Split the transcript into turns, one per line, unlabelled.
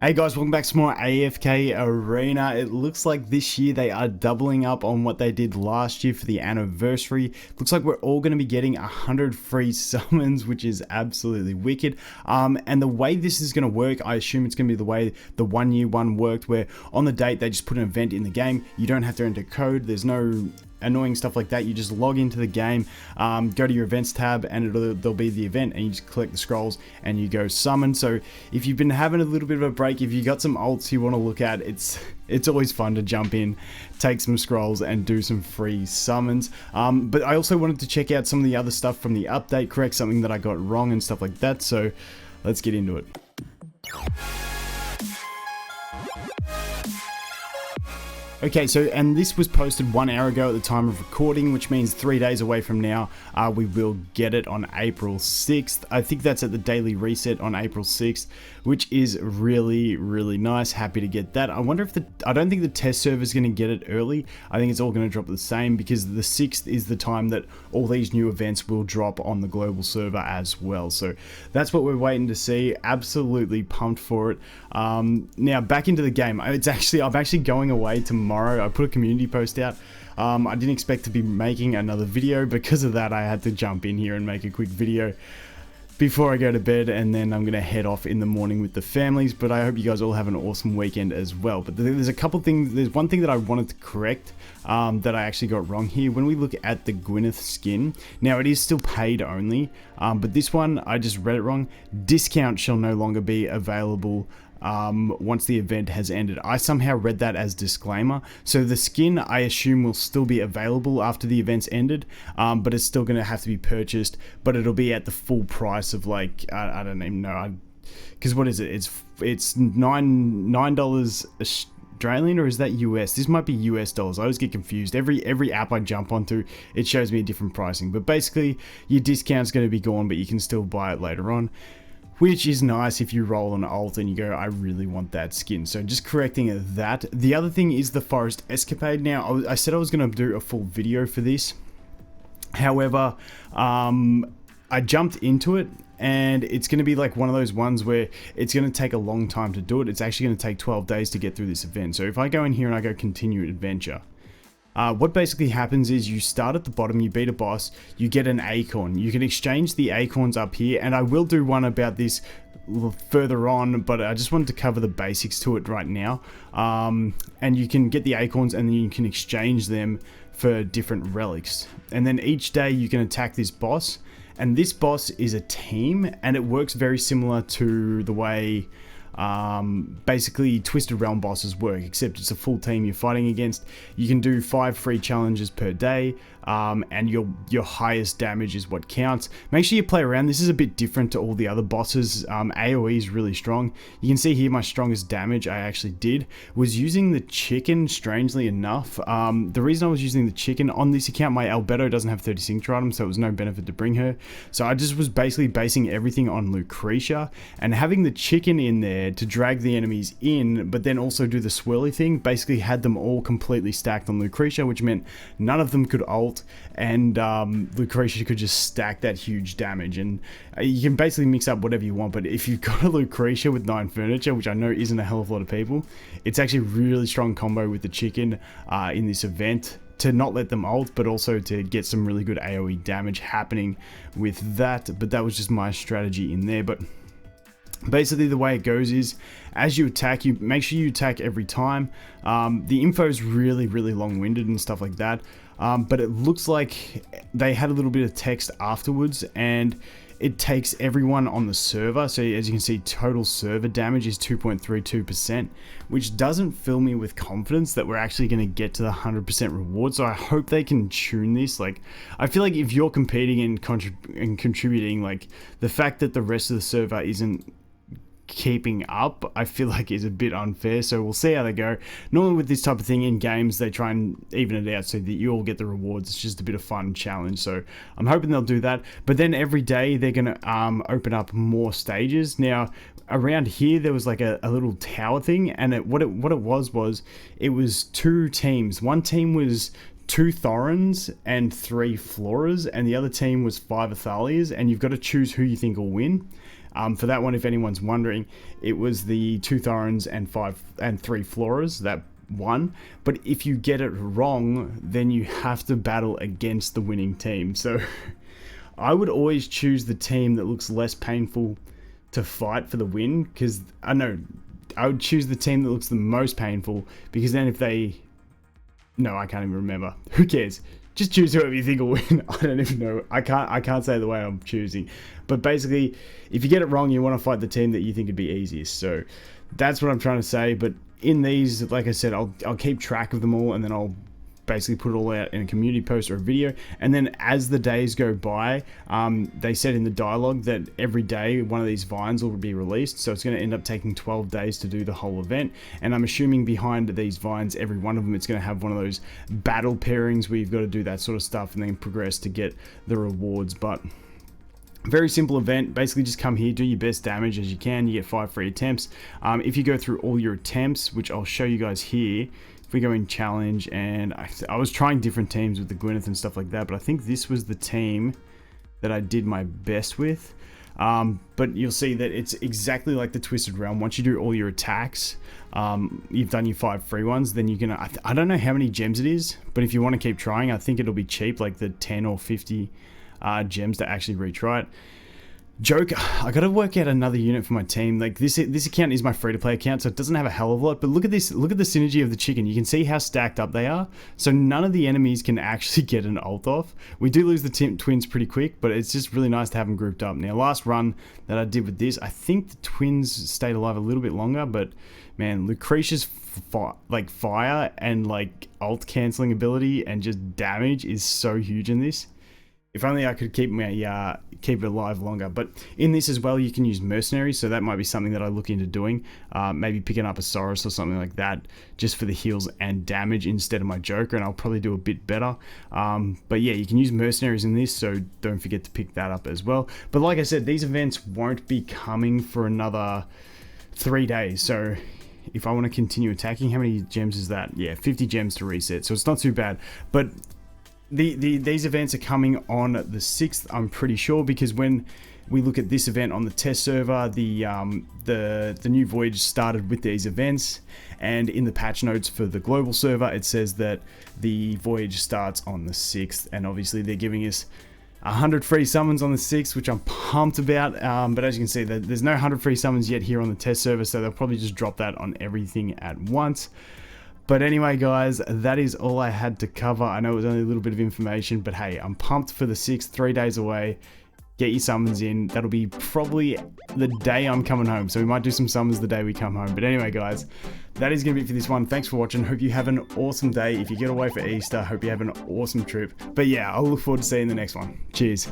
Hey guys, welcome back to more AFK Arena. It looks like this year they are doubling up on what they did last year for the anniversary. Looks like we're all going to be getting 100 free summons, which is absolutely wicked. And the way this is going to work, I assume it's going to be the way the 1 year one worked, where on the date they just put an event in the game. You don't have to enter code. There's no annoying stuff like that. You just log into the game, go to your events tab, and there'll be the event, and you just collect the scrolls and you go summon. So if you've been having a little bit of a break, if you got some alts you want to look at, it's always fun to jump in, take some scrolls, and do some free summons. But I also wanted to check out some of the other stuff from the update, correct something that I got wrong and stuff like that. So let's get into it. Okay, so, and this was posted 1 hour ago at the time of recording, which means 3 days away from now, we will get it on April 6th. I think that's at the daily reset on April 6th, which is really, really nice. Happy to get that. I wonder if I don't think the test server is going to get it early. I think it's all going to drop the same, because the 6th is the time that all these new events will drop on the global server as well. So that's what we're waiting to see. Absolutely pumped for it. Now back into the game. I'm actually going away tomorrow. I put a community post out. I didn't expect to be making another video. Because of that, I had to jump in here and make a quick video before I go to bed, and then I'm gonna head off in the morning with the families. But I hope you guys all have an awesome weekend as well. But there's a couple things. There's one thing that I wanted to correct that I actually got wrong here. When we look at the Gwyneth skin, now it is still paid only, but this one I just read it wrong. Discount shall no longer be available once the event has ended. I somehow read that as disclaimer. So the skin, I assume, will still be available after the event's ended, but it's still going to have to be purchased, but it'll be at the full price of, like, I don't even know, because what is it? It's $9 Australian, or is that US? This might be US dollars. I always get confused. Every app I jump onto, it shows me a different pricing. But basically, your discount's going to be gone, but you can still buy it later on, which is nice if you roll an alt and you go, I really want that skin. So just correcting that. The other thing is the Forest Escapade. Now, I said I was going to do a full video for this. However, I jumped into it, and it's going to be like one of those ones where it's going to take a long time to do it. It's actually going to take 12 days to get through this event. So if I go in here and I go continue adventure, what basically happens is you start at the bottom, you beat a boss, you get an acorn. You can exchange the acorns up here, and I will do one about this further on, but I just wanted to cover the basics to it right now. And you can get the acorns, and then you can exchange them for different relics. And then each day you can attack this boss, and this boss is a team, and it works very similar to the way basically Twisted Realm bosses work, except it's a full team you're fighting against. You can do 5 free challenges per day, and your highest damage is what counts. Make sure you play around. This is a bit different to all the other bosses. AOE is really strong. You can see here my strongest damage I actually did was using the chicken, strangely enough. The reason I was using the chicken on this account, my Albedo doesn't have 30 signature items, so it was no benefit to bring her. So I just was basically basing everything on Lucretia, and having the chicken in there to drag the enemies in, but then also do the swirly thing, basically had them all completely stacked on Lucretia, which meant none of them could ult, and Lucretia could just stack that huge damage. And you can basically mix up whatever you want, but if you've got a Lucretia with 9 furniture, which I know isn't a hell of a lot of people, it's actually a really strong combo with the chicken in this event, to not let them ult, but also to get some really good AoE damage happening with that. But that was just my strategy in there. But basically the way it goes is, as you attack, you make sure you attack every time. The info is really, really long-winded and stuff like that, but it looks like they had a little bit of text afterwards, and it takes everyone on the server. So as you can see, total server damage is 2.32%, which doesn't fill me with confidence that we're actually going to get to the 100% reward. So I hope they can tune this. Like, I feel like if you're competing and contributing, like, the fact that the rest of the server isn't keeping up, I feel like is a bit unfair. So we'll see how they go. Normally with this type of thing in games, they try and even it out so that you all get the rewards. It's just a bit of fun challenge. So I'm hoping they'll do that. But then every day they're going to open up more stages. Now around here there was like a little tower thing, and what it was it was 2 teams. One team was 2 Thorns and 3 Floras, and the other team was 5 Athalias, and you've got to choose who you think will win. For that one, if anyone's wondering, it was the 2 Thorns and 3 Floras that won. But if you get it wrong, then you have to battle against the winning team. So I would always choose the team that looks less painful to fight for the win, because I know I would choose the team that looks the most painful, because then if they... No, I can't even remember. Who cares? Just choose whoever you think will win. I don't even know. I can't say the way I'm choosing. But basically, if you get it wrong, you want to fight the team that you think would be easiest. So that's what I'm trying to say. But in these, like I said, I'll keep track of them all, and then I'll basically put it all out in a community post or a video. And then as the days go by, they said in the dialogue that every day one of these vines will be released, so it's going to end up taking 12 days to do the whole event. And I'm assuming behind these vines, every one of them, it's going to have one of those battle pairings where you've got to do that sort of stuff and then progress to get the rewards. But very simple event. Basically just come here, do your best damage as you can. You get 5 free attempts. If you go through all your attempts, which I'll show you guys here, if we go in challenge, and I was trying different teams with the Gwyneth and stuff like that, but I think this was the team that I did my best with. But you'll see that it's exactly like the Twisted Realm. Once you do all your attacks, you've done your 5 free ones, then you can, I don't know how many gems it is, but if you want to keep trying, I think it'll be cheap, like the 10 or 50 gems to actually retry it. Joke, I gotta work out another unit for my team. Like this account is my free-to-play account, so it doesn't have a hell of a lot, but look at this, look at the synergy of the chicken. You can see how stacked up they are, so none of the enemies can actually get an ult off. We do lose the twins pretty quick, but it's just really nice to have them grouped up. Now, last run that I did with this, I think the twins stayed alive a little bit longer, but man, Lucretia's fire and like ult cancelling ability and just damage is so huge in this. If only I could keep it alive longer. But in this as well, you can use mercenaries, so that might be something that I look into doing. Maybe picking up a Saurus or something like that, just for the heals and damage instead of my Joker, and I'll probably do a bit better. But yeah, you can use mercenaries in this, so don't forget to pick that up as well. But like I said, these events won't be coming for another 3 days, so if I want to continue attacking, how many gems is that? Yeah, 50 gems to reset, so it's not too bad. But these events are coming on the 6th, I'm pretty sure, because when we look at this event on the test server, the new voyage started with these events, and in the patch notes for the global server, it says that the voyage starts on the 6th, and obviously they're giving us 100 free summons on the 6th, which I'm pumped about. But as you can see, there's no 100 free summons yet here on the test server, so they'll probably just drop that on everything at once. But anyway, guys, that is all I had to cover. I know it was only a little bit of information, but hey, I'm pumped for the 6th, 3 days away. Get your summons in. That'll be probably the day I'm coming home, so we might do some summons the day we come home. But anyway, guys, that is going to be it for this one. Thanks for watching. Hope you have an awesome day. If you get away for Easter, hope you have an awesome trip. But yeah, I'll look forward to seeing the next one. Cheers.